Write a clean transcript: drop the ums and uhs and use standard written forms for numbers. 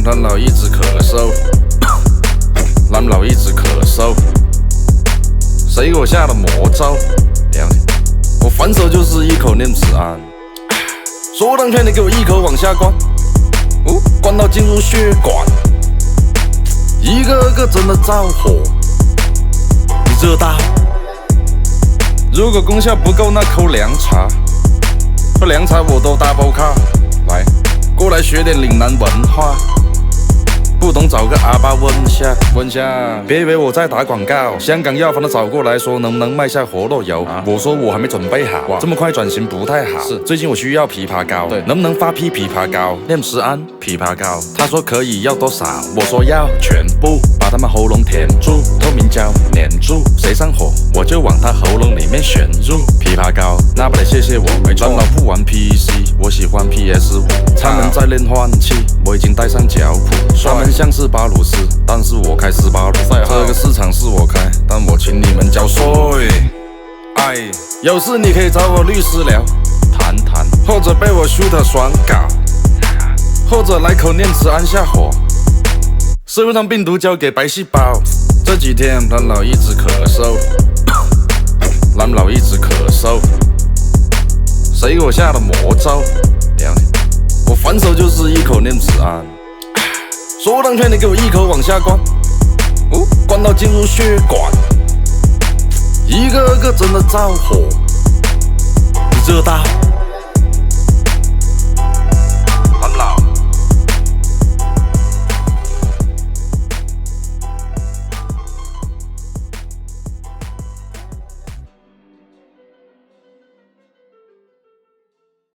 蓝老一直咳嗽，蓝老一直咳嗽，谁给我下了魔咒？我反手就是一口念慈庵，说当劝你给我一口往下灌，灌到进入血管，一个个真的着火，你知道？如果功效不够，那扣凉茶，喝凉茶我都 double 卡，来，过来学点岭南文化。不懂找个阿爸问下，别以为我在打广告。香港药房的找过来说能不能卖下活络油，我说我还没准备好，这么快转型不太好。最近我需要枇杷膏，能不能发批枇杷膏？念慈庵枇杷膏，他说可以，要多少？我说要全部，把他们喉咙填住，透明胶粘住，谁上火我就往他喉咙里面旋入。枇杷膏，那不得谢谢我，蓝老不玩 PC， 我喜欢 PS5。他们在练换气，我已经带上脚蹼。他们像是巴鲁斯，但是我开斯巴鲁。这个市场是我开，但我请你们交税。哎，有事你可以找我律师聊，谈，或者被我 shoot 爽搞，或者来口念慈庵下火。社会上病毒交给白细胞。这几天蓝老一直咳嗽，蓝老一直咳嗽，谁给我下了魔咒？我反手就是一口念慈庵。说当劝你给我一口往下灌，灌到进入血管，一个个真的着火，你知道？